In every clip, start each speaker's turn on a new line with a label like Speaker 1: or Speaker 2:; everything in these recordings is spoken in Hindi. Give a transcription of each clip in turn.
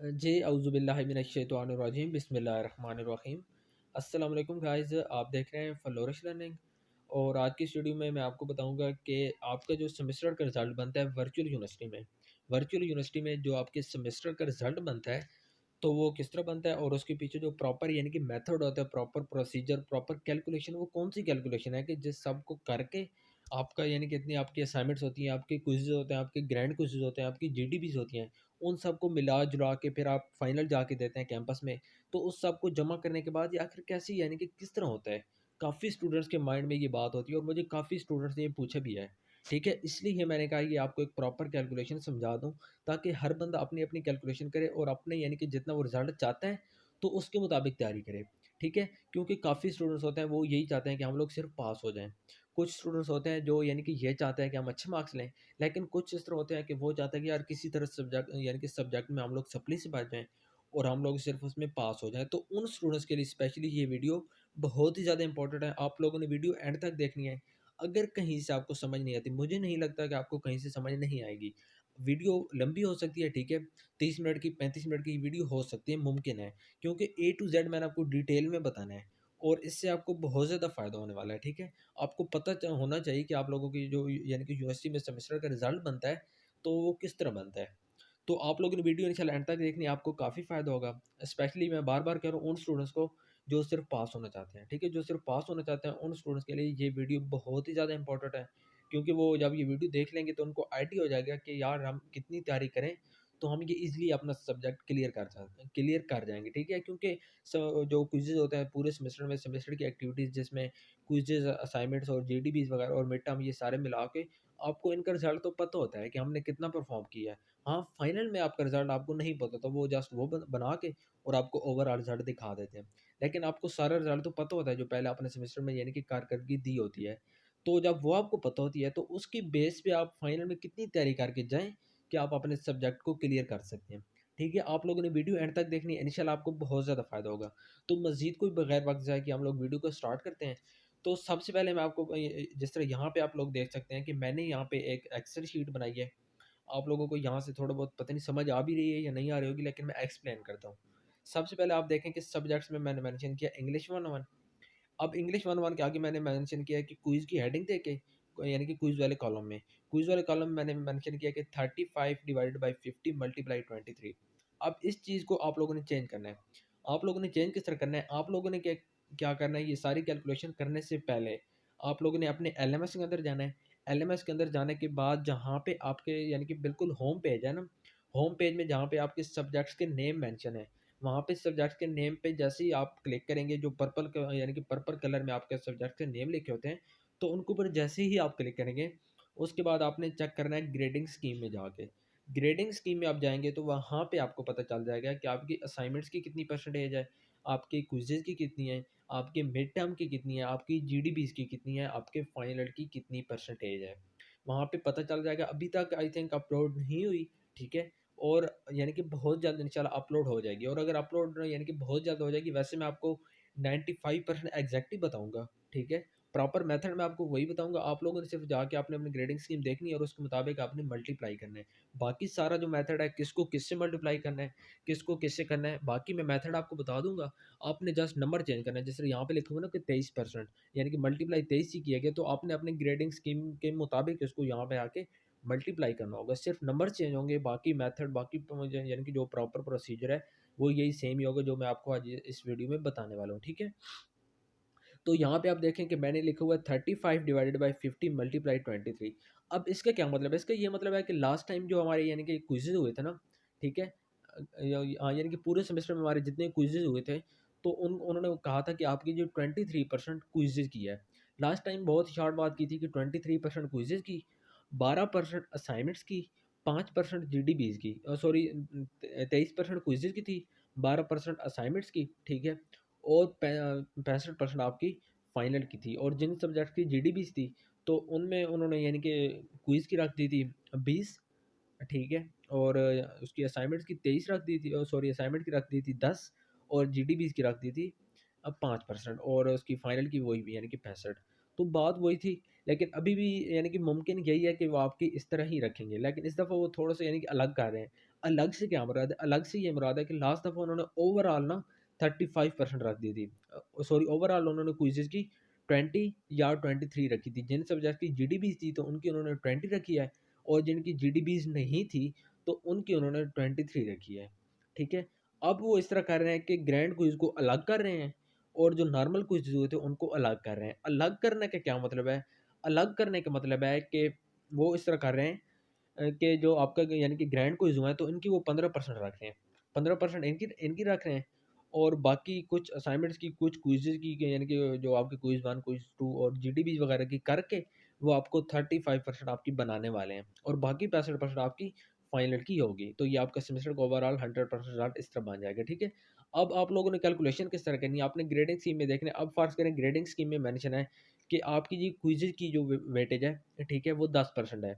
Speaker 1: जी औज़ुबिल्लाहि मिनश्शैतानिर्रजीम बिस्मिल्लाहिर्रहमानिर्रहीम। अस्सलाम वालेकुम गाइज़, आप देख रहे हैं फ्लोरिश लर्निंग। और आज की इस वीडियो में मैं आपको बताऊंगा कि आपका जो सेमेस्टर का रिज़ल्ट बनता है वर्चुअल यूनिवर्सिटी में जो आपके सेमेस्टर का रिज़ल्ट बनता है, तो वो किस तरह बनता है और उसके पीछे जो प्रॉपर यानी कि मेथड होता है, प्रॉपर प्रोसीजर, प्रॉपर कैलकुलेशन, वो कौन-सी कैलकुलेशन है कि जिस सबको करके आपका यानी कि इतनी आपकी असाइनमेंट्स होती हैं, आपके क्विज़ेज़ होते हैं, आपके ग्रैंड क्विज़ेज़ होते हैं, आपकी जीडीपीज़ होती हैं, उन सबको मिला-जुला के फिर आप फाइनल जाके देते हैं कैंपस में। तो उस सब को जमा करने के बाद ये आखिर कैसे यानी कि किस तरह होता है? काफ़ी स्टूडेंट्स के माइंड में ये बात होती है और मुझे काफ़ी स्टूडेंट्स ने ये पूछा भी है। ठीक है? इसलिए मैंने कहा ये आपको एक प्रॉपर कैलकुलेशन समझा दूँ, ताकि हर बंदा अपनी-अपनी कैलकुलेशन करे और अपने यानी कि जितना वो रिज़ल्ट चाहता है, तो उसके मुताबिक तैयारी करे। ठीक है? क्योंकि काफ़ी स्टूडेंट्स होते हैं वो यही चाहते हैं कि हम लोग सिर्फ़ पास हो जाएँ। कुछ स्टूडेंट्स होते हैं जो यानी कि ये चाहते हैं कि हम अच्छे मार्क्स लें, लेकिन कुछ इस तरह होते हैं कि वो चाहते हैं कि यार किसी तरह सब्जेक्ट यानी कि सब्जेक्ट में हम लोग सप्ली से बच जाएँ और हम लोग सिर्फ़ उसमें पास हो जाएँ। तो उन स्टूडेंट्स के लिए स्पेशली ये वीडियो बहुत ही ज़्यादा इंपॉर्टेंट है। आप लोगों ने वीडियो एंड तक देखनी है। अगर कहीं से आपको समझ नहीं आती, मुझे नहीं लगता कि आपको कहीं से समझ नहीं आएगी। वीडियो लंबी हो सकती है, ठीक है, 30 मिनट की, 35 मिनट की वीडियो हो सकती है, मुमकिन है। क्योंकि ए टू ज़ेड मैंने आपको डिटेल में बताना है और इससे आपको बहुत ज़्यादा फ़ायदा होने वाला है, ठीक है। आपको पता होना चाहिए कि आप लोगों की जो यानी कि यूनिवर्सिटी में सेमेस्टर का रिजल्ट बनता है, तो वो किस तरह बनता है। तो आप लोगों ने वीडियो इंशाल्लाह एंड तक देखनी है, आपको काफ़ी फ़ायदा होगा। स्पेशली मैं बार-बार कह रहा हूँ उन स्टूडेंट्स को जो सिर्फ़ पास होना चाहते हैं, ठीक है? जो सिर्फ़ पास होना चाहते हैं, उन स्टूडेंट्स के लिए ये वीडियो बहुत ही ज़्यादा इंपॉर्टेंट है। क्योंकि वो जब ये वीडियो देख लेंगे तो उनको आइडिया हो जाएगा कि यार हम कितनी तैयारी करें, तो हम ये ईज़िली अपना सब्जेक्ट क्लियर कर जाएँगे, ठीक है? क्योंकि जो क्विज़ेज़ होते हैं पूरे सेमेस्टर में, सेमेस्टर की एक्टिविटीज़ जिसमें क्विज़ेज़, असाइनमेंट्स और जीडीबीज़ वगैरह और मिड टर्म, ये सारे मिला के आपको इनका रिज़ल्ट तो पता होता है कि हमने कितना परफ़ॉर्म किया है। हाँ, फाइनल में आपका रिज़ल्ट आपको नहीं पता, तो वो जस्ट वो बना के और आपको ओवरऑल रिज़ल्ट दिखा देते हैं। लेकिन आपको सारा रिज़ल्ट तो पता होता है जो पहले आपने सेमेस्टर में यानी कि कारकर्दगी दी होती है। तो जब वो आपको पता होती है, तो उसकी बेस पे आप फाइनल में कितनी तैयारी करके जाएँ कि आप अपने सब्जेक्ट को क्लियर कर सकते हैं। ठीक है? आप लोगों ने वीडियो एंड तक देखनी है, इंशाल्लाह आपको बहुत ज़्यादा फ़ायदा होगा। तो मज़ीद कोई बगैर वक़्त ज़ाये किए हम लोग वीडियो को स्टार्ट करते हैं। तो सबसे पहले मैं आपको जिस तरह यहाँ पे आप लोग देख सकते हैं कि मैंने यहाँ पे एक एक्सेल शीट बनाई है। आप लोगों को यहाँ से थोड़ा बहुत पता नहीं समझ आ भी रही है या नहीं आ रही होगी, लेकिन मैं एक्सप्लेन करता हूँ। सबसे पहले आप देखें कि सब्जेक्ट्स में मैंने मेंशन किया इंग्लिश 1-1। अब इंग्लिश 1-1 के आगे मैंने मेंशन किया है कि क्विज़ की हेडिंग देके यानी कि क्विज़ वाले कॉलम में मैंने मेंशन किया कि 35 डिवाइडेड बाय 50 मल्टीप्लाई 23। अब इस चीज़ को आप लोगों ने चेंज करना है। आप लोगों ने चेंज किस तरह करना है, आप लोगों ने क्या क्या करना है, ये सारी कैलकुलेशन करने से पहले आप लोगों ने अपने एलएमएस के अंदर जाना है। एलएमएस के अंदर जाने के बाद जहाँ पे आपके यानी कि बिल्कुल होम पेज है ना, होम पेज में जहाँ पे आपके सब्जेक्ट्स के नेम मेंशन है, वहाँ पे सब्जेक्ट्स के नेम पे जैसे ही आप क्लिक करेंगे, जो पर्पल यानी कि पर्पल कलर में आपके सब्जेक्ट के नेम लिखे होते हैं, तो उनके ऊपर जैसे ही आप क्लिक करेंगे, उसके बाद आपने चेक करना है ग्रेडिंग स्कीम में जाके। ग्रेडिंग स्कीम में आप जाएँगे तो वहाँ पे आपको पता चल जाएगा कि आपकी असाइनमेंट्स की कितनी परसेंटेज है, आपके क्विज़ेज़ की कितनी है, आपके मिड टर्म की कितनी है, आपकी जीडीबीज़ की कितनी है, आपके फाइनल की कितनी परसेंटेज है। वहाँ पे पता चल जाएगा। अभी तक आई थिंक अपलोड नहीं हुई, ठीक है? और यानी कि बहुत जल्द इंशाल्लाह अपलोड हो जाएगी। और अगर अपलोड यानी कि बहुत जल्द हो जाएगी, वैसे मैं आपको 95% एग्ज़ैक्ट ही बताऊँगा, ठीक है? प्रॉपर मेथड मैं आपको वही बताऊँगा, आप लोगों ने सिर्फ़ जाके आपने अपनी ग्रेडिंग स्कीम देखनी है और उसके मुताबिक आपने मल्टीप्लाई करना है। बाकी सारा जो मेथड है, किसको किससे मल्टीप्लाई करना है, किसको किससे करना है, बाकी मैं मेथड आपको बता दूँगा। आपने जस्ट नंबर चेंज करना है। जैसे यहाँ पे लिखा हुआ है ना कि 23% यानी कि मल्टीप्लाई 23 ही किया गया, तो आपने अपनी ग्रेडिंग स्कीम के मुताबिक इसको यहाँ पे आके मल्टीप्लाई करना होगा। सिर्फ़ नंबर चेंज होंगे, बाकी मेथड, बाकी यानी कि जो प्रॉपर प्रोसीजर है, वो यही सेम ही होगा जो मैं आपको आज इस वीडियो में बताने वाला हूँ, ठीक है? तो यहाँ पे आप देखें कि मैंने लिखा हुआ है 35 डिवाइडेड बाय 50 मल्टीप्लाई 23। अब इसका क्या मतलब है? इसका ये मतलब है कि लास्ट टाइम जो हमारे यानी कि क्विज़ेज़ हुए थे ना, ठीक है? यानी कि पूरे सेमेस्टर में हमारे जितने क्विज़ेज़ हुए थे, तो उन्होंने कहा था कि आपकी जो 23% क्विज़ेज़ की है। लास्ट टाइम बहुत शॉर्ट बात की थी कि 23% क्विज़ेज़ की, 12% असाइनमेंट्स की, 5% जीडीबीज़ की, सॉरी 23% क्विज़ेज़ की थी, 12% असाइनमेंट्स की, ठीक है? और 65% आपकी फाइनल की थी। और जिन सब्जेक्ट की जीडीबीज़ थी, तो उनमें उन्होंने यानी कि क्विज़ की रख दी थी 20, ठीक है? और उसकी असाइनमेंट्स की 23 रख दी थी, सॉरी असाइनमेंट की रख दी थी 10 और जीडीबीज़ की रख दी थी 5% और उसकी फाइनल की वही भी यानी कि 65। तो बात वही थी, लेकिन अभी भी यानी कि मुमकिन यही है कि वो आपकी इस तरह ही रखेंगे, लेकिन इस दफ़ा वो थोड़ा-सा यानी कि अलग कर रहे हैं। अलग से क्या मुराद है? अलग से ये मुराद है कि लास्ट दफ़ा उन्होंने ओवरऑल ना 35% रख दी थी। सॉरी, ओवरऑल उन्होंने क्विज़ेज़ की 20 या 23 रखी थी। जिन सब्जेक्ट की जीडीबीज़ थी तो उनकी उन्होंने 20 रखी है, और जिनकी जीडीबीज़ नहीं थी तो उनकी उन्होंने 23 रखी है। ठीक है? अब वो इस तरह कर रहे हैं कि ग्रैंड क्विज़ को अलग कर रहे हैं और जो नॉर्मल क्विज़ हुए थे उनको अलग कर रहे हैं। अलग करने का क्या मतलब है? अलग करने का मतलब है कि वो इस तरह कर रहे हैं कि जो आपका यानी कि ग्रैंड क्विज़ हुआ है तो इनकी वो 15% रख रहे हैं। 15% इनकी इनकी रख रहे हैं, और बाकी कुछ असाइनमेंट्स की, कुछ क्विज़ेज़ की, यानी कि जो आपके क्विज़ 1, क्विज़ 2 और जीडीबीज़ वगैरह की करके वो आपको 35% आपकी बनाने वाले हैं, और बाकी 65% आपकी फाइनल की होगी। तो ये आपका सेमेस्टर का ओवरऑल 100% रिज़ल्ट इस तरह बन जाएगा, ठीक है? अब आप लोगों ने कैलकुलेशन किस तरह करनी है, आपने ग्रेडिंग स्कीम में देखना है। अब फ़र्ज़ करें ग्रेडिंग स्कीम में मेंशन है कि आपकी जी क्विज़ेज़ की जो वेटेज है, ठीक है? वो 10% है।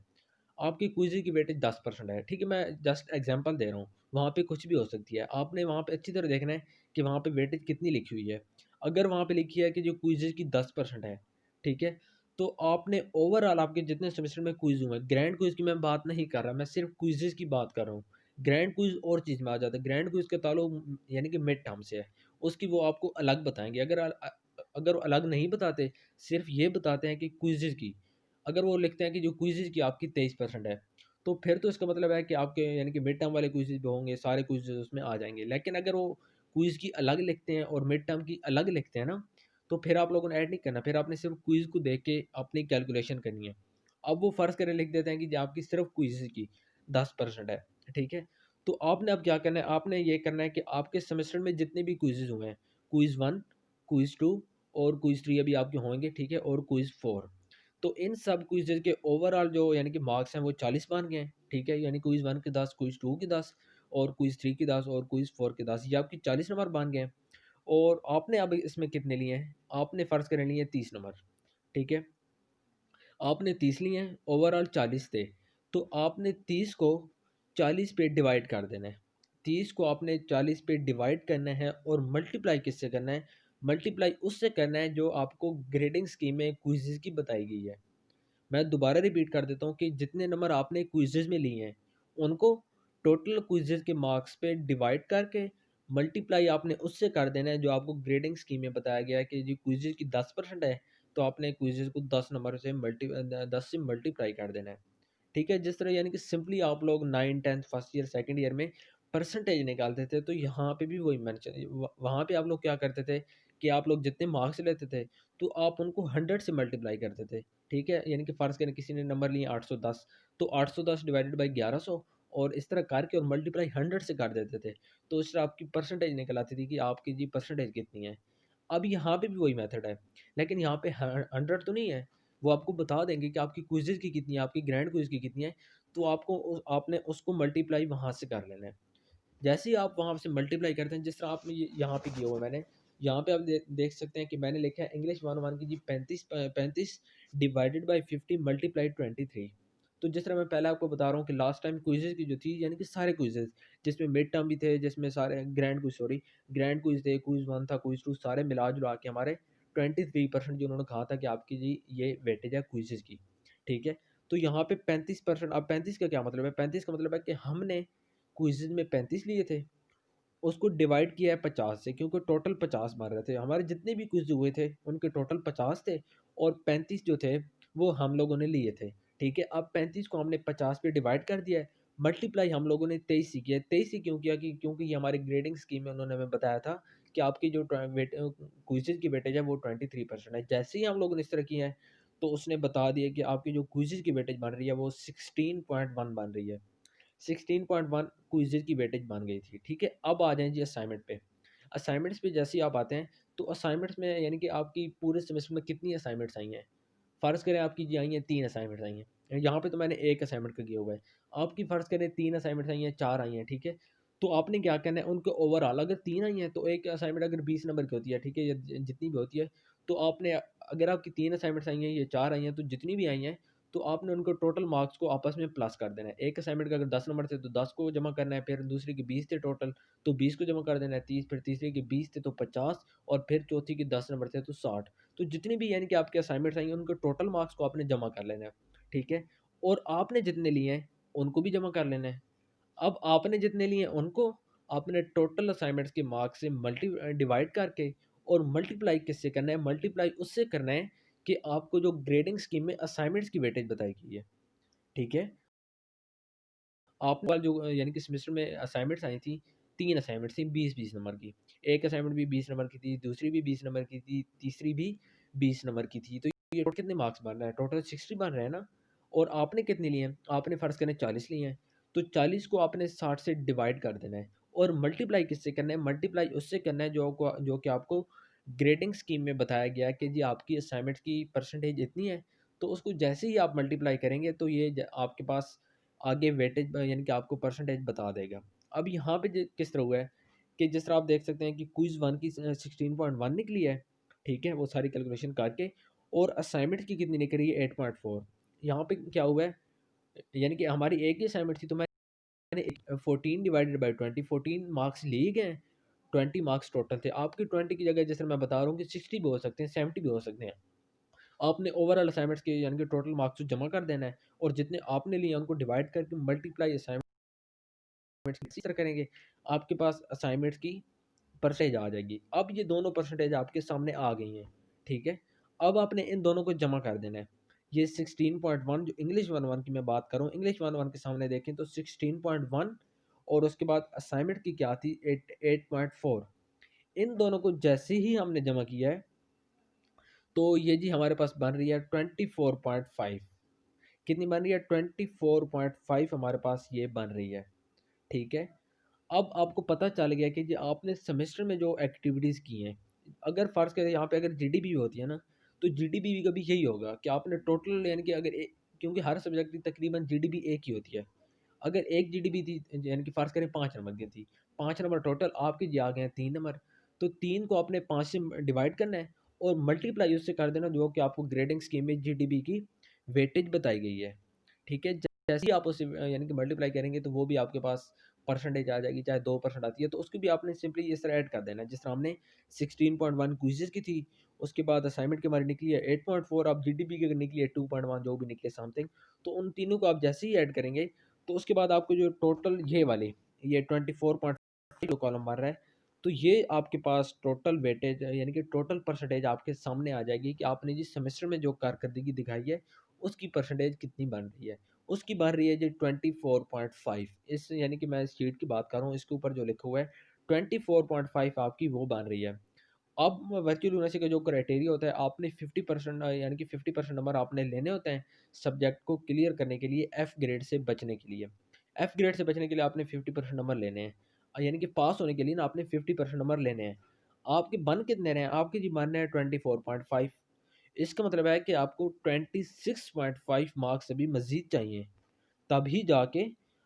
Speaker 1: आपकी क्विज़ की वेटेज 10% है, ठीक है? मैं जस्ट एग्ज़ाम्पल दे रहा हूँ, वहाँ पे कुछ भी हो सकती है। आपने वहाँ पे अच्छी तरह देखना है कि वहाँ पे वेटेज कितनी लिखी हुई है। अगर वहाँ पे लिखी है कि जो क्विज़ की 10% है, ठीक है? तो आपने ओवरऑल आपके जितने सेमेस्टर में क्विज़ हुए हैं, ग्रैंड क्विज़ की मैं बात नहीं कर रहा, मैं सिर्फ़ क्विज़ेज़ की बात कर रहा हूँ। ग्रैंड क्विज़ और चीज़ में आ जाता है, ग्रैंड क्विज़ का ताल्लुक यानी कि मिड टर्म से है, उसकी वो आपको अलग बताएँगे। अगर वो अलग नहीं बताते, सिर्फ़ ये बताते हैं कि क्विज़ेज़ की, अगर वो लिखते हैं कि जो क्विज़ेज़ की आपकी 23% है, तो फिर तो इसका मतलब है कि आपके यानी कि मिड टर्म वाले क्विज़ेज़ जो होंगे, सारे क्विज़ेज़ उसमें आ जाएँगे। लेकिन अगर वो क्विज़ की अलग लिखते हैं और मिड टर्म की अलग लिखते हैं ना, तो फिर आप लोगों ने ऐड नहीं करना, फिर आपने सिर्फ़ क्विज़ को देख के अपनी कैलकुलेशन करनी है। अब वो फ़र्ज़ करें लिख देते हैं कि जो आपकी सिर्फ़ क्विज़ की 10% है, ठीक है? तो आपने अब क्या करना है, आपने ये करना है कि आपके सेमेस्टर में जितने भी क्विज़ेज़ हुए हैं, क्विज़ 1, क्विज़ 2 और क्विज़ 3 अभी आपके होंगे, ठीक है? और क्विज़ 4, तो इन सब क्विज़ेज़ के ओवरऑल जो यानी कि मार्क्स हैं वो 40 बन गए हैं, ठीक है? यानी क्विज़ 1 के 10, क्विज़ 2 के 10 और क्विज़ 3 के 10 और क्विज़ 4 के 10, ये आपके 40 नंबर बन गए हैं। और आपने अब इसमें कितने लिए हैं? आपने फ़र्ज़ करें लिए 30 नंबर, ठीक है? आपने 30 लिए हैं, ओवरऑल 40 थे, तो आपने 30 को 40 पे डिवाइड कर देना है। 30 को आपने 40 पे डिवाइड करना है और मल्टीप्लाई किससे करना है? मल्टीप्लाई उससे करना है जो आपको ग्रेडिंग स्कीम में क्विज़ेज़ की बताई गई है। मैं दोबारा रिपीट कर देता हूँ कि जितने नंबर आपने क्विज़ेज़ में लिए हैं, उनको टोटल क्विज़ेज़ के मार्क्स पे डिवाइड करके मल्टीप्लाई आपने उससे कर देना है जो आपको ग्रेडिंग स्कीम में बताया गया है कि जो क्विज़ेज़ की 10% है, तो आपने क्विज़ेज़ को 10 नंबर से 10 से मल्टीप्लाई कर देना है। ठीक है? जिस तरह यानी कि सिंपली आप लोग 9, 10th first year, second year में परसेंटेज निकालते थे, तो यहाँ पे भी वही मेंशन वहाँ पे आप लोग क्या करते थे कि आप लोग जितने मार्क्स लेते थे, तो आप उनको 100 से मल्टीप्लाई करते थे। ठीक है? यानी कि फ़र्ज़ करें किसी ने नंबर लिए 810, तो 810 डिवाइडेड बाय 1100 और इस तरह करके और मल्टीप्लाई 100 से कर देते थे। तो इससे आपकी परसेंटेज निकल आती थी कि आपकी जी परसेंटेज कितनी है। अब यहाँ पे भी वही मेथड है, लेकिन यहाँ पे 100 तो नहीं है, वो आपको बता देंगे कि आपकी क्विज़ेज़ की कितनी है, आपकी ग्रैंड क्विज़ की कितनी है, तो आपने उसको मल्टीप्लाई वहाँ से कर लेना है। जैसे ही आप वहाँ से मल्टीप्लाई करते हैं, जिस तरह आपने ये यहाँ पे किया हुआ है मैंने, यहाँ पे आप देख सकते हैं कि मैंने लिखा है इंग्लिश 101 की जी 35 डिवाइडेड बाय 50 मल्टीप्लाई 23। तो जिस तरह मैं पहले आपको बता रहा हूँ कि लास्ट टाइम क्विज़ेज़ की जो थी, यानी कि सारे क्विज़ेज़, जिसमें मिड टर्म भी थे, जिसमें सारे ग्रैंड क्विज़ थे, क्विज़ 1 था, क्विज़ 2, सारे मिला-जुला के हमारे 23% जो उन्होंने कहा था कि आपकी जी ये वेटेज है क्विज़ेज़ की, ठीक है? तो यहाँ पे 35%, अब 35 का क्या मतलब है? 35 का मतलब है कि हमने क्विज़ेज़ में 35 लिए थे, उसको डिवाइड किया है 50 से, क्योंकि टोटल 50 बन रहे थे। हमारे जितने भी क्विज़ हुए थे, उनके टोटल 50 थे और 35 जो थे, वो हम लोगों ने लिए थे। ठीक है? अब 35 को हमने 50 पे डिवाइड कर दिया है, मल्टीप्लाई हम लोगों ने 23 से किया है। 23 से क्यों किया? क्योंकि ये हमारी ग्रेडिंग स्कीम में उन्होंने हमें बताया था कि आपकी जो क्विज़ेज़ की वेटेज है, वो 23% है। जैसे ही हम लोगों ने इस तरह किया है, तो उसने बता दिया कि आपकी जो क्विज़ेज़ की वेटेज बन रही है, वो 16.1 बन रही है। 16.1 क्विज़ेज़ की वेटेज बन गई थी, ठीक है? अब आ जाएँ जी असाइनमेंट पे। असाइनमेंट्स पे जैसे ही आप आते हैं, तो असाइनमेंट्स में यानी कि आपकी पूरे सेमेस्टर में कितनी असाइनमेंट्स आई हैं? फ़र्ज़ करें आपकी जी आई हैं 3 असाइनमेंट्स आई हैं। यहाँ पे तो मैंने 1 असाइनमेंट का किया हुआ है। आपकी फ़र्ज़ करें 3 असाइनमेंट्स आई हैं, 4 आई हैं, ठीक है? तो आपने क्या करना है, उनके ओवरऑल अगर 3 आई हैं, तो एक असाइनमेंट अगर 20 नंबर की होती है, ठीक है? या जितनी भी होती है, तो आपने अगर आपकी 3 असाइनमेंट्स आई हैं, ये 4 आई हैं, तो जितनी भी आई हैं, तो आपने उनको टोटल मार्क्स को आपस में प्लस कर देना है। एक असाइनमेंट का अगर 10 नंबर थे, तो 10 को जमा करना है, फिर दूसरे के 20 थे टोटल, तो 20 को जमा कर देना है, 30, फिर तीसरे के 20 थे, तो 50 और फिर चौथी के 10 नंबर थे, तो 60। तो जितनी भी यानी कि आपके असाइनमेंट्स आई हैं, उनके टोटल मार्क्स को आपने जमा कर लेना है, ठीक है? और आपने जितने लिए हैं, उनको भी जमा कर लेना है। अब आपने जितने लिए उनको आपने टोटल असाइनमेंट्स के मार्क्स से डिवाइड करके और मल्टीप्लाई किससे करना है, मल्टीप्लाई उससे करना है कि आपको जो ग्रेडिंग स्कीम में असाइनमेंट्स की वेटेज बताई गई है। ठीक है, आपके जो यानी कि सेमेस्टर में असाइनमेंट्स आई थी, 3 असाइनमेंट्स थी 20-20 नंबर की। एक असाइनमेंट भी 20 नंबर की थी, दूसरी भी 20 नंबर की थी, तीसरी भी 20 नंबर की थी। तो ये टोटल कितने मार्क्स बन रहा है? टोटल 60 बन रहा है ना? और आपने कितने लिए हैं? आपने फ़र्ज़ करें 40 लिए हैं, तो 40 को आपने 60 से डिवाइड कर देना है और मल्टीप्लाई किससे करना है? मल्टीप्लाई उससे करना है जो कि आपको ग्रेडिंग स्कीम में बताया गया है कि जी आपकी असाइनमेंट्स की परसेंटेज इतनी है, तो उसको जैसे ही आप मल्टीप्लाई करेंगे तो ये आपके पास आगे वेटेज यानी कि आपको परसेंटेज बता देगा। अब यहाँ पे किस तरह हुआ है कि जिस तरह आप देख सकते हैं कि क्विज़ 1 की 16.1 निकली है, ठीक है? वो सारी कैलकुलेशन करके और असाइनमेंट की कितनी निकली है 8.4। यहाँ पे क्या हुआ है, यानी कि हमारी एक ही असाइनमेंट थी तो मैंने 14 डिवाइडेड बाय 20 14 मार्क्स लिए गए, 20 मार्क्स टोटल थे। आपकी 20 की जगह जैसे मैं बता रहा हूँ कि 60 भी हो सकते हैं, 70 भी हो सकते हैं। आपने ओवरऑल असाइनमेंट्स के यानी कि टोटल मार्क्स को जमा कर देना है और जितने आपने लिए उनको डिवाइड करके मल्टीप्लाई असाइनमेंट्स इसी तरह करेंगे, आपके पास असाइनमेंट्स की परसेंटेज आ जाएगी। अब ये दोनों परसेंटेज आपके सामने आ गई हैं, ठीक है? अब आपने इन दोनों को जमा कर देना है। ये 16.1 जो इंग्लिश 1-1 की मैं बात कर रहा हूँ, इंग्लिश 1-1 के सामने देखें तो 16.1 और उसके बाद असाइनमेंट की क्या थी 8.4। इन दोनों को जैसे ही हमने जमा किया है, तो ये जी हमारे पास बन रही है 24.5। कितनी बन रही है? 24.5 हमारे पास ये बन रही है, ठीक है? अब आपको पता चल गया कि जी आपने सेमेस्टर में जो एक्टिविटीज़ की हैं, अगर फ़र्ज़ करें यहाँ पे अगर जीडीपी होती है ना, तो जीडीपी का भी यही होगा कि आपने टोटल यानी कि अगर क्योंकि हर सब्जेक्ट की तकरीबन जीडीपी एक ही होती है। अगर एक जीडीपी थी यानी कि फ़र्ज़ करें 5 नंबर की थी, 5 नंबर टोटल आपके जी आ गए हैं 3 नंबर, तो 3 को आपने 5 से डिवाइड करना है और मल्टीप्लाई उससे कर देना जो कि आपको ग्रेडिंग स्कीम में जीडीपी की वेटेज बताई गई है, ठीक है? जैसे ही आप उसे यानी कि मल्टीप्लाई करेंगे तो वो भी आपके पास परसेंटेज आ जाएगी, चाहे 2% आती है तो उसको भी आपने सिंपली इस तरह ऐड कर देना है। जिस तरह हमने 16.1 क्विज़ेज़ की थी, उसके बाद असाइनमेंट की हमारी निकली है 8.4, अब जीडीपी की अगर निकली है 2.1 जो भी निकले समथिंग, तो उन तीनों को आप जैसे ही ऐड करेंगे तो उसके बाद आपको जो टोटल ये वाले ये 24.5 जो कॉलम बन रहा है, तो ये आपके पास टोटल वेटेज यानी कि टोटल परसेंटेज आपके सामने आ जाएगी कि आपने जिस सेमेस्टर में जो कारकर्दगी दिखाई है, उसकी परसेंटेज कितनी बन रही है। उसकी बन रही है जी 24.5। इस यानी कि मैं इस शीट की बात कर रहा हूँ, इसके ऊपर जो लिखा हुआ है 24.5 आपकी वो बन रही है। अब वर्चुअल यूनिवर्सिटी का जो क्राइटेरिया होता है, आपने 50% यानी कि 50% नंबर आपने लेने होते हैं सब्जेक्ट को क्लियर करने के लिए, एफ ग्रेड से बचने के लिए। एफ ग्रेड से बचने के लिए आपने 50% नंबर लेने हैं। यानी कि पास होने के लिए ना आपने 50% नंबर लेने हैं। आपके बन कितने रहे हैं? आपके जी बन रहे हैं 24.5। इसका मतलब है कि आपको 26.5 मार्क्स अभी मज़ीद चाहिए, तभी जाके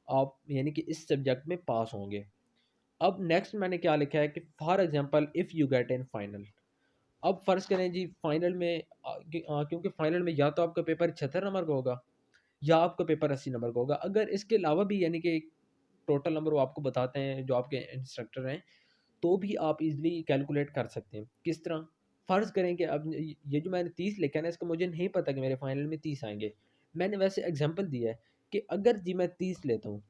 Speaker 1: आप यानी कि इस सब्जेक्ट में पास होंगे। अब नेक्स्ट मैंने क्या लिखा है कि for example if you get in final. अब फ़र्ज़ करें जी फाइनल में क्योंकि फाइनल में या तो आपका पेपर 76 नंबर का होगा या आपका पेपर 80 नंबर का होगा। अगर इसके अलावा भी यानी कि टोटल नंबर वो आपको बताते हैं जो आपके इंस्ट्रक्टर हैं, तो भी आप इज़िली कैलकुलेट कर सकते हैं। किस तरह? फ़र्ज़ करें कि अब ये जो मैंने 30 लिखा है ना, इसका मुझे नहीं पता कि मेरे फाइनल में 30 आएँगे। मैंने वैसे एग्ज़ाम्पल दिया है कि अगर जी मैं 30 लेता हूँ,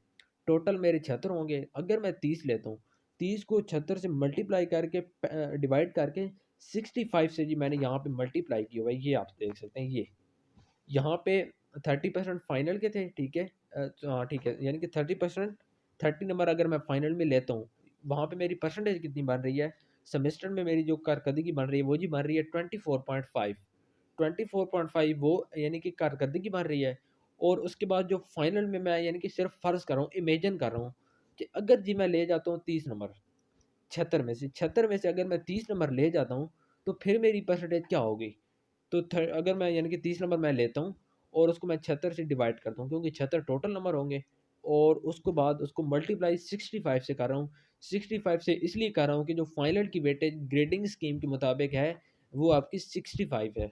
Speaker 1: टोटल मेरे 76 होंगे। अगर मैं 30 लेता हूँ, 30 को 76 से मल्टीप्लाई करके डिवाइड करके 65 से जी मैंने यहाँ पे मल्टीप्लाई किया हुआ है, ये आप देख सकते हैं ये। यहाँ पे 30% फाइनल के थे, ठीक है? तो हाँ, ठीक है, यानी कि 30% 30 नंबर अगर मैं फाइनल में लेता हूँ, वहाँ पे मेरी परसेंटेज कितनी बन रही है? सेमेस्टर में मेरी जो कारकर्दगी बन रही है, वो जी बन रही है 24.5। 24.5 वो यानी कि कारकर्दगी बन रही है और उसके बाद जो फाइनल में मैं यानी कि सिर्फ़ फ़र्ज़ कर रहा हूँ, इमेजिन कर रहा हूँ कि अगर जी मैं ले जाता हूँ 30 नंबर, 76 में से अगर मैं 30 नंबर ले जाता हूँ, तो फिर मेरी परसेंटेज क्या होगी? तो अगर मैं यानी कि 30 नंबर मैं लेता हूँ और उसको मैं 76 से डिवाइड करता हूँ क्योंकि 76 टोटल नंबर होंगे और उसके बाद उसको मल्टीप्लाई 65 से कर रहा हूँ। 65 से इसलिए कर रहा हूँ कि जो फाइनल की वेटेज ग्रेडिंग स्कीम के मुताबिक है, वो आपकी 65 है।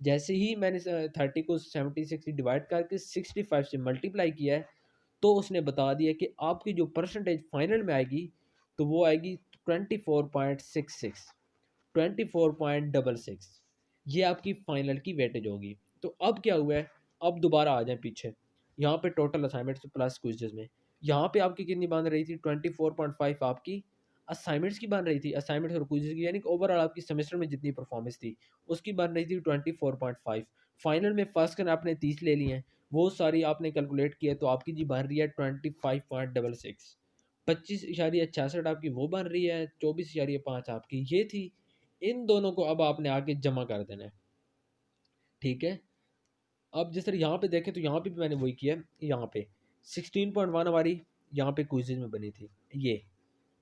Speaker 1: जैसे ही मैंने 30 को 76 से डिवाइड करके 65 से मल्टीप्लाई किया है, तो उसने बता दिया कि आपकी जो परसेंटेज फाइनल में आएगी, तो वो आएगी 24.66। 24.66 ये आपकी फाइनल की वेटेज होगी। तो अब क्या हुआ है, अब दोबारा आ जाएँ पीछे, यहाँ पे टोटल असाइनमेंट्स प्लस क्विज़ेज़ में। यहाँ पे आपकी कितनी बन रही थी, 24.5 आपकी असाइनमेंट्स की बन रही थी, असाइनमेंट्स और क्विज़ेज़ की, यानी कि ओवरऑल आपकी सेमेस्टर में जितनी परफॉर्मेंस थी, उसकी बन रही थी 24.5। फाइनल में फर्स्ट का आपने 30 ले लिए हैं, वो सारी आपने कैलकुलेट किया तो आपकी जी बन रही है 25.66। 25.66 आपकी वो बन रही है, 24.5 आपकी ये थी। इन दोनों को अब आपने आगे जमा कर देना है, ठीक है? अब जिस तरह यहाँ पे देखें तो यहाँ पे भी मैंने वही किया है, यहाँ पे 16.1 हमारी यहाँ पे क्विज़ेज़ में बनी थी, ये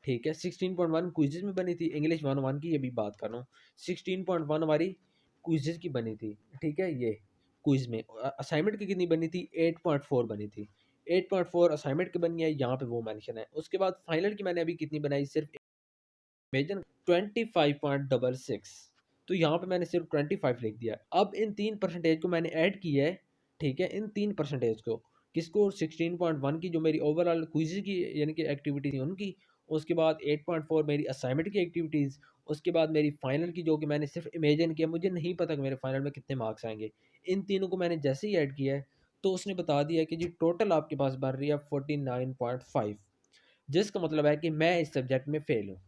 Speaker 1: ठीक है। 16.1 क्विज़ेज़ में बनी थी, इंग्लिश 101 की ये भी बात कर रहा हूँ। 16.1 हमारी क्विज़ेज़ की बनी थी, ठीक है, ये क्विज़ में। असाइनमेंट की कितनी बनी थी, 8.4 बनी थी। 8.4 असाइनमेंट की बनी है, यहाँ पे वो मेंशन है। उसके बाद फाइनल की मैंने अभी कितनी बनाई, सिर्फ इमेजिन 25.66। तो यहाँ पे मैंने सिर्फ 25 लिख दिया। अब इन 3 परसेंटेज को मैंने ऐड किया है, ठीक है, इन 3 परसेंटेज को, किसको, 16.1 की जो मेरी ओवरऑल क्विज़ की यानी कि एक्टिविटी थी उनकी, उसके बाद 8.4 मेरी असाइनमेंट की एक्टिविटीज़, उसके बाद मेरी फाइनल की जो कि मैंने सिर्फ इमेजिन किया, मुझे नहीं पता कि मेरे फाइनल में कितने मार्क्स आएंगे। इन तीनों को मैंने जैसे ही ऐड किया है तो उसने बता दिया कि जी टोटल आपके पास बन रही है 49.5, जिसका मतलब है कि मैं इस सब्जेक्ट में फ़ेल हूँ,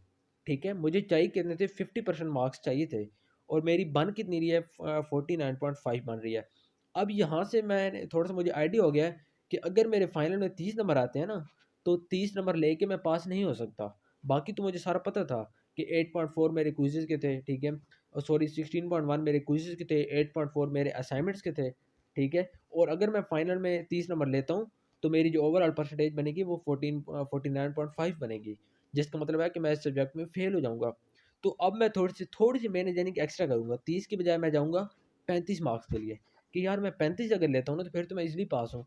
Speaker 1: ठीक है। मुझे चाहिए कितने थे, 50% मार्क्स चाहिए थे और मेरी बन कितनी रही है, 49.5 बन रही है। अब यहाँ से मैंने थोड़ा सा मुझे आइडिया हो गया है कि अगर मेरे फाइनल में 30 नंबर आते हैं ना, तो 30 नंबर लेके मैं पास नहीं हो सकता। बाकी तो मुझे सारा पता था कि 8.4 मेरे क्विज़ेज़ के थे, ठीक है, और सॉरी 16.1 मेरे क्विज़ेज़ के थे, 8.4 मेरे असाइनमेंट्स के थे, ठीक है। और अगर मैं फाइनल में 30 नंबर लेता हूँ तो मेरी जो ओवरऑल परसेंटेज बनेगी वो 49.5 बनेगी, जिसका मतलब है कि मैं इस सब्जेक्ट में फेल हो जाऊँगा। तो अब मैं थोड़ी सी मेहनत यानी कि एक्स्ट्रा करूँगा, 30 की बजाय मैं जाऊँगा 35 मार्क्स के लिए, कि यार मैं 35 अगर लेता हूँ ना तो फिर तो मैं ईज़िली पास हूँ,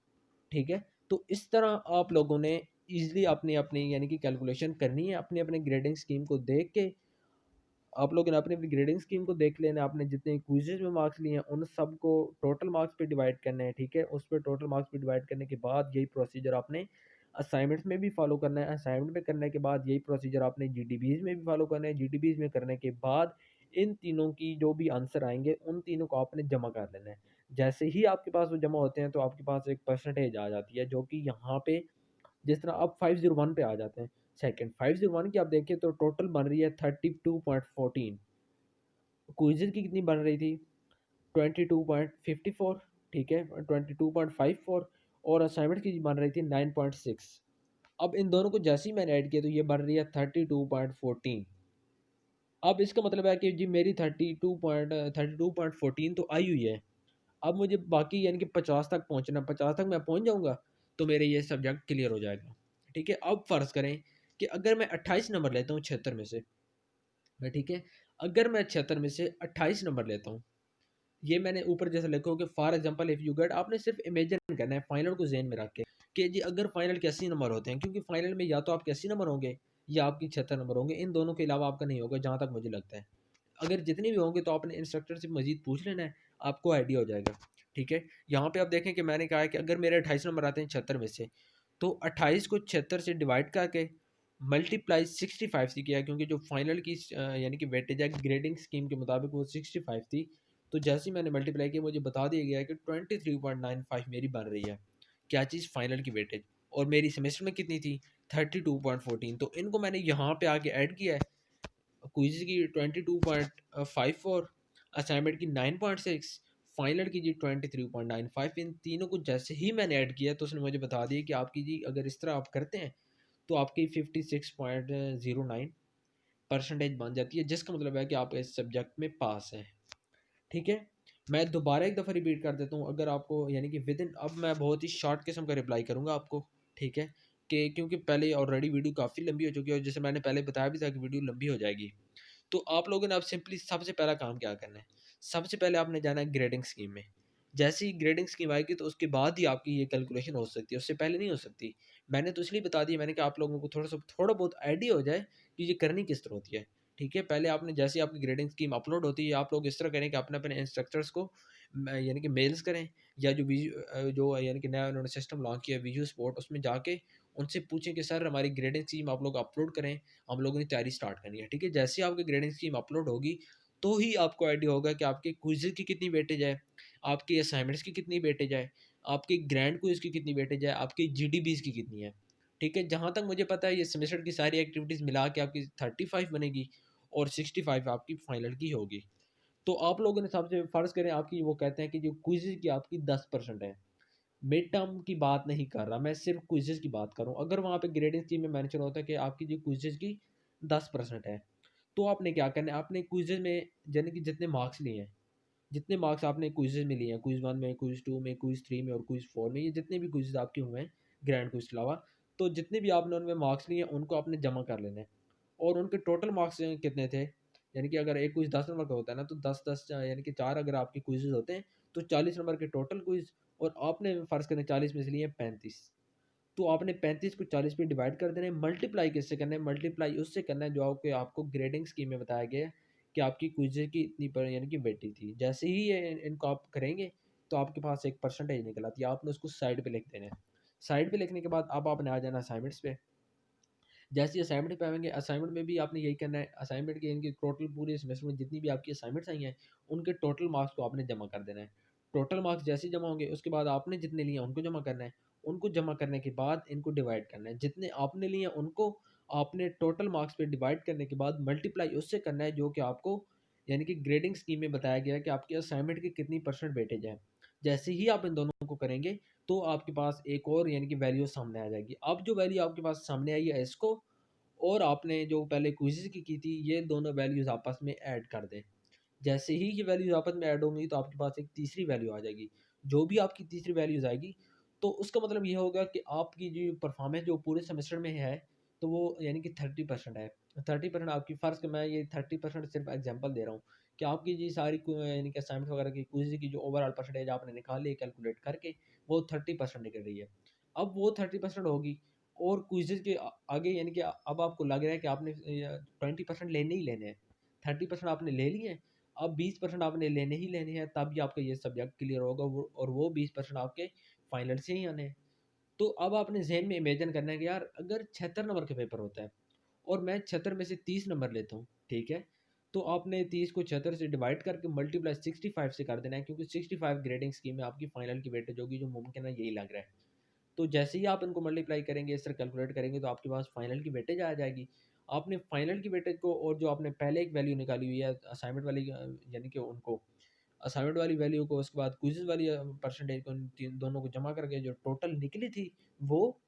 Speaker 1: ठीक है। तो इस तरह आप लोगों ने ईज़िली अपनी अपनी यानी कि कैलकुलेशन करनी है, अपने अपने ग्रेडिंग स्कीम को देख के आप लोगों ने अपनी अपनी ग्रेडिंग स्कीम को देख लेना, आपने जितने क्विज़ेज़ में मार्क्स लिए हैं उन सबको टोटल मार्क्स पे डिवाइड करना है, ठीक है। उस पे टोटल मार्क्स पे डिवाइड करने के बाद यही प्रोसीजर आपने असाइनमेंट्स में भी फॉलो करना है, असाइनमेंट में करने के बाद यही प्रोसीजर आपने जीडीबीज़ में भी फॉलो करना है, जीडीबीज़ में करने के बाद इन तीनों की जो भी आंसर आएंगे उन तीनों को आपने जमा कर लेना है। जैसे ही आपके पास वो जमा होते हैं तो आपके पास एक परसेंटेज आ जाती है, जो कि यहाँ पे जिस तरह आप 501 पे आ जाते हैं। सेकंड 501 की आप देखिए तो टोटल बन रही है 32.14, क्विज़ की कितनी बन रही थी, 22.54, ठीक है, 22.54, और असाइनमेंट की बन रही थी 9.6। अब इन दोनों को जैसे ही मैंने ऐड किया तो ये बन रही है 32.14। अब इसका मतलब है कि जी मेरी 32.14 तो आई हुई है। अब मुझे बाकी यानी कि 50 तक पहुँचना, 50 तक मैं पहुँच जाऊँगा तो मेरे ये सब्जेक्ट क्लियर हो जाएगा, ठीक है। अब फ़र्ज़ करें कि अगर मैं 28 नंबर लेता हूँ 76 में से, मैं ठीक है, अगर मैं 76 में से 28 नंबर लेता हूँ, ये मैंने ऊपर जैसे लिखा हो कि for example if you get, आपने सिर्फ इमेजिन करना है फाइनल को ज़हन में रख के कि जी अगर फाइनल के 80 नंबर होते हैं, क्योंकि फाइनल में या तो आपके 80 नंबर होंगे या आपकी 76 नंबर होंगे, इन दोनों के अलावा आपका नहीं होगा जहाँ तक मुझे लगता है। अगर जितने भी होंगे तो आपने इंस्ट्रक्टर से मजीद पूछ लेना है, आपको आइडिया हो जाएगा, ठीक है। यहाँ पे आप देखें कि मैंने कहा है कि अगर मेरे 28 नंबर आते हैं 76 में से, तो 28 को 76 से डिवाइड करके मल्टीप्लाई 65 से किया, क्योंकि जो फाइनल की यानी कि वेटेज है ग्रेडिंग स्कीम के मुताबिक वो 65 थी। तो जैसे ही मैंने मल्टीप्लाई किया मुझे बता दिया गया है कि 23.95 मेरी बन रही है, क्या चीज़, फाइनल की वेटेज। और मेरी सेमेस्टर में कितनी थी, 32.14। तो इनको मैंने यहाँ पे आके ऐड किया है, क्विज़ की 22.54, असाइनमेंट की 9.6, फाइनल की जी 23.95। इन तीनों को जैसे ही मैंने ऐड किया तो उसने मुझे बता दिया कि आपकी जी अगर इस तरह आप करते हैं तो आपकी 56.09 परसेंटेज बन जाती है, जिसका मतलब है कि आप इस सब्जेक्ट में पास हैं, ठीक है। मैं दोबारा एक दफ़ा रिपीट कर देता हूँ, अगर आपको यानी कि विद इन, अब मैं बहुत ही शॉर्ट किस्म का रिप्लाई करूँगा आपको, ठीक है, कि क्योंकि पहले ऑलरेडी वीडियो काफ़ी लंबी हो चुकी है और जैसे मैंने पहले बताया भी था कि वीडियो लंबी हो जाएगी। तो आप लोगों ने अब सिंपली सबसे पहला काम क्या करना है, सबसे पहले आपने जाना है ग्रेडिंग स्कीम में। जैसे ही ग्रेडिंग स्कीम आएगी तो उसके बाद ही आपकी ये कैलकुलेशन हो सकती है, उससे पहले नहीं हो सकती। मैंने तो इसलिए बता दिया, मैंने कहा आप लोगों को थोड़ा बहुत आइडिया हो जाए कि ये करनी किस तरह होती है, ठीक है। पहले आपने जैसे ही आपकी ग्रेडिंग स्कीम अपलोड होती है, आप लोग इस तरह करें कि अपने अपने इंस्ट्रक्टर्स को यानी कि मेल्स करें, या जो यानी कि नया उन्होंने सिस्टम लॉन्च किया विजू स्पोर्ट, उसमें जाके उनसे पूछें कि सर हमारी ग्रेडिंग स्कीम आप लोग अपलोड करें, हम लोगों ने तैयारी स्टार्ट करनी है, ठीक है। जैसे ही आपकी ग्रेडिंग स्कीम अपलोड होगी तो ही आपको आइडिया होगा कि आपके क्विज़ की कितनी वेटेज है, आपकी असाइनमेंट्स की कितनी वेटेज है, आपकी ग्रैंड क्विज़ की कितनी वेटेज है, आपकी जीडीबीज़ की कितनी है, ठीक है, जहाँ तक मुझे पता है ये सेमेस्टर की सारी एक्टिविटीज़ मिला के आपकी 35 बनेगी और 65 आपकी फाइनल की होगी। तो आप लोगों ने सबसे फ़र्ज़ करें आपकी वो कहते हैं कि जो क्विज़ की आपकी 10% है। मिड टर्म की बात नहीं कर रहा, मैं सिर्फ़ क्विज़ेज़ की बात कर रहा हूँ। अगर वहाँ पे ग्रेडिंग स्कीम में मेंशन होता है कि आपकी जो क्विज़ेज़ की 10% है, तो आपने क्या करना है, आपने क्विज़ेज़ में यानी कि जितने मार्क्स लिए हैं, जितने मार्क्स आपने क्विज़ेज़ में लिए हैं, क्विज़ 1 में, क्विज़ 2 में, क्विज़ 3 में और क्विज़ 4 में, ये जितने भी क्विज़ेज़ आपके हुए हैं, ग्रैंड क्विज़ के अलावा, तो जितने भी आपने उनमें मार्क्स लिए हैं, उनको आपने जमा कर लेना है। और उनके टोटल मार्क्स कितने थे, यानी कि अगर एक क्विज़ 10 नंबर का होता है ना, तो 10-10 यानी कि 4 अगर आपके क्विज़ेज़ होते हैं, तो 40 नंबर के टोटल क्विज़ और आपने फ़र्ज़ करें 40 में से लिए 35। तो आपने 35 को 40 पे डिवाइड कर देना है, मल्टीप्लाई किससे करना है? मल्टीप्लाई उससे करना है जो आपके आपको ग्रेडिंग स्कीम में बताया गया है कि आपकी क्विज़ेज़ की इतनी पर यानी कि वेटेज थी। जैसे ही ये इनको आप करेंगे, तो आपके पास एक परसेंटेज निकल आती है, आपने उसको साइड पे लिख देना है। साइड पे लिखने के बाद अब आपने आ जाना असाइनमेंट्स पे। जैसे ही असाइनमेंट पे आएँगे, असाइनमेंट में भी आपने यही करना है, असाइनमेंट के इनके टोटल पूरे सेमेस्टर में जितनी भी आपकी असाइनमेंट्स आई हैं, उनके टोटल मार्क्स को आपने जमा कर देना है। टोटल मार्क्स जैसे ही जमा होंगे, उसके बाद आपने जितने लिए हैं, उनको जमा करना है। उनको जमा करने के बाद इनको डिवाइड करना है। जितने आपने लिए हैं, उनको आपने टोटल मार्क्स पे डिवाइड करने के बाद मल्टीप्लाई उससे करना है, जो कि आपको यानी कि ग्रेडिंग स्कीम में बताया गया है कि आपकी असाइनमेंट की कितनी परसेंट वेटेज है। जैसे ही आप इन दोनों को करेंगे, तो आपके पास एक और यानी कि वैल्यू सामने आ जाएगी। अब जो वैल्यू आपके पास सामने आई है, इसको और आपने जो पहले क्विज़ की थी, ये दोनों वैल्यूज़ आपस में ऐड कर दें। जैसे ही ये वैल्यूज़ आपस में ऐड होंगी, तो आपके पास एक तीसरी वैल्यू आ जाएगी। जो भी आपकी तीसरी वैल्यूज़ आएगी, तो उसका मतलब ये होगा कि आपकी जो परफ़ॉर्मेंस जो पूरे सेमेस्टर में है, तो वो यानी कि 30% है। 30% आपकी फ़र्ज़ मैं ये 30% सिर्फ़ एग्ज़ाम्पल दे रहा हूँ कि आपकी जी सारी यानी कि असाइनमेंट वगैरह की क्विज़ की जो ओवरऑल परसेंटेज आपने निकाली है कैलकुलेट करके, वो 30% निकल रही है। अब वो 30% होगी और क्विज़ेज़ के आगे यानी कि अब आपको लग रहा है कि आपने 20% लेने ही लेने हैं। 30% आपने ले लिए हैं, अब 20% आपने लेने ही लेने हैं, तभी आपका ये सब्जेक्ट क्लियर होगा वो 20% आपके फाइनल से ही आने हैं। तो अब आपने ज़हन में इमेजिन करना है कि यार अगर 76 नंबर का पेपर होता है और मैं 76 में से 30 नंबर लेता हूँ, ठीक है? तो आपने 30 को 76 से डिवाइड करके मल्टीप्लाई 65 से कर देना है, क्योंकि 65 ग्रेडिंग स्कीम में आपकी फाइनल की वेटेज होगी, जो मुमकिन है यही लग रहा है। तो जैसे ही आप इनको मल्टीप्लाई करेंगे, इस तरह कैलकुलेट करेंगे, तो आपके पास फाइनल की वेटेज आ जाएगी। आपने फाइनल की वेटेज को और जो आपने पहले एक वैल्यू निकाली हुई है असाइनमेंट वाली यानी कि उनको असाइनमेंट वाली वैल्यू को, उसके बाद क्विज़ वाली परसेंटेज को, इन तीन दोनों को जमा करके जो टोटल निकली थी वो,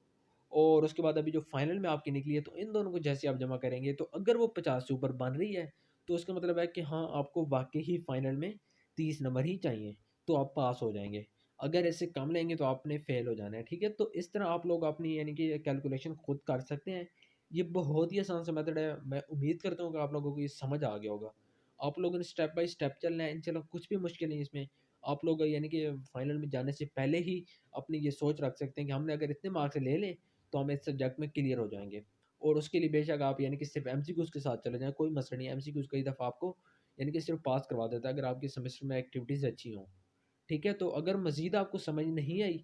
Speaker 1: और उसके बाद अभी जो फाइनल में आपकी निकली है, तो इन दोनों को जैसे आप जमा करेंगे, तो अगर वो 50 से ऊपर बन रही है, तो उसका मतलब है कि हाँ, आपको वाक़ई ही फाइनल में 30 नंबर ही चाहिए, तो आप पास हो जाएँगे। अगर इससे कम लेंगे तो आपने फ़ेल हो जाना है, ठीक है? तो इस तरह आप लोग अपनी यानी कि कैलकुलेशन खुद कर सकते हैं। ये बहुत ही आसान सा मेथड है, मैं उम्मीद करता हूँ कि आप लोगों को ये समझ आ गया होगा। आप लोगों ने स्टेप बाय स्टेप चलना है, चलो कुछ भी मुश्किल नहीं है इसमें। आप लोग यानी कि फाइनल में जाने से पहले ही अपनी ये सोच रख सकते हैं कि हमने अगर इतने मार्क्स ले लें, तो हम इस सब्जेक्ट में क्लियर हो जाएँगे। और उसके लिए बेशक आप यानी कि सिर्फ़ एमसीक्यूज़ के साथ चले जाएँ, कोई मसला नहीं है। एमसीक्यूज़ कई दफ़ा आपको यानी कि सिर्फ़ पास करवा देता है, अगर आपके सेमेस्टर में एक्टिविटीज़ अच्छी हों। ठीक है? तो अगर मज़ीद आपको समझ नहीं आई,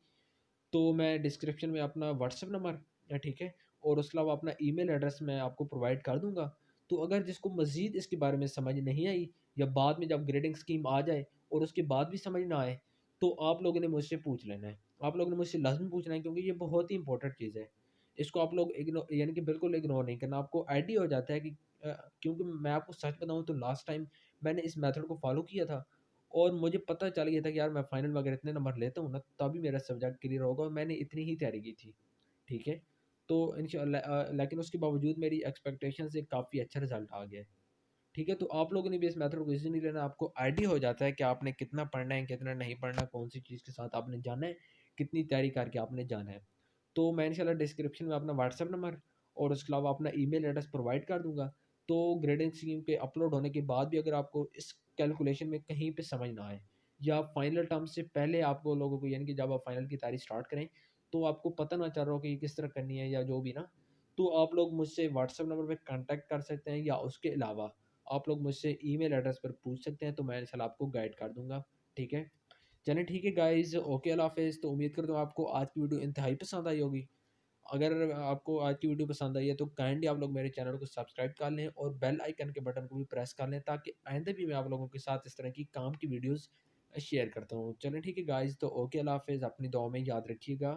Speaker 1: तो मैं डिस्क्रिप्शन में अपना व्हाट्सएप नंबर ठीक है? और उसके अलावा अपना ईमेल एड्रेस मैं आपको प्रोवाइड कर दूँगा। तो अगर जिसको मज़ीद इसके बारे में समझ नहीं आई, या बाद में जब ग्रेडिंग स्कीम आ जाए और उसके बाद भी समझ ना आए, तो आप लोगों ने मुझसे पूछ लेना है। आप लोगों ने मुझसे लाज़मी पूछना है, क्योंकि ये बहुत ही इम्पोर्टेंट चीज़ है। इसको आप लोग यानी कि बिल्कुल इग्नोर नहीं करना। आपको आइडिया हो जाता है कि क्योंकि मैं आपको सच बताऊँ तो लास्ट टाइम मैंने इस मेथड को फ़ॉलो किया था और मुझे पता चल गया था कि यार मैं फाइनल में अगर इतने नंबर लेता हूँ ना, तभी मेरा सब्जेक्ट क्लियर होगा, और मैंने इतनी ही तैयारी की थी, ठीक है? तो लेकिन उसके बावजूद मेरी एक्सपेक्टेशन से काफ़ी अच्छा रिज़ल्ट आ गया है, ठीक है? तो आप लोगों ने भी इस मेथड को ईज़ी नहीं लेना, आपको आइडिया हो जाता है कि आपने कितना पढ़ना है, कितना नहीं पढ़ना, कौन-सी चीज़ के साथ आपने जाना है, कितनी तैयारी करके आपने जाना है। तो मैं इंशाल्लाह डिस्क्रिप्शन में अपना व्हाट्सएप नंबर और उसके अलावा अपना ईमेल एड्रेस प्रोवाइड कर दूँगा। तो ग्रेडिंग स्कीम पे अपलोड होने के बाद भी अगर आपको इस कैलकुलेशन में कहीं पे समझ ना आए, या फाइनल टर्म से पहले आपको लोगों को यानी कि जब आप फाइनल की तैयारी स्टार्ट करें, तो आपको पता ना चल रहा हो कि ये किस तरह करनी है या जो भी ना, तो आप लोग मुझसे व्हाट्सएप नंबर पे कॉन्टैक्ट कर सकते हैं, या उसके अलावा आप लोग मुझसे ईमेल एड्रेस पर पूछ सकते हैं, तो मैं इंशाल्लाह आपको गाइड कर दूँगा, ठीक है? चलें ठीक है गाइज़, ओके अल्लाह हाफ़िज़। तो उम्मीद करता हूँ आपको आज की वीडियो इंतहाई पसंद आई होगी। अगर आपको आज की वीडियो पसंद आई है, तो काइंडली आप लोग मेरे चैनल को सब्सक्राइब कर लें और बेल आइकन के बटन को भी प्रेस कर लें, ताकि आइंदा भी मैं आप लोगों के साथ इस तरह की काम की वीडियोज़ शेयर करता हूँ। चलें ठीक है गाइज़, तो ओके अल्लाह हाफ़िज़, अपनी दुआ में याद रखिएगा।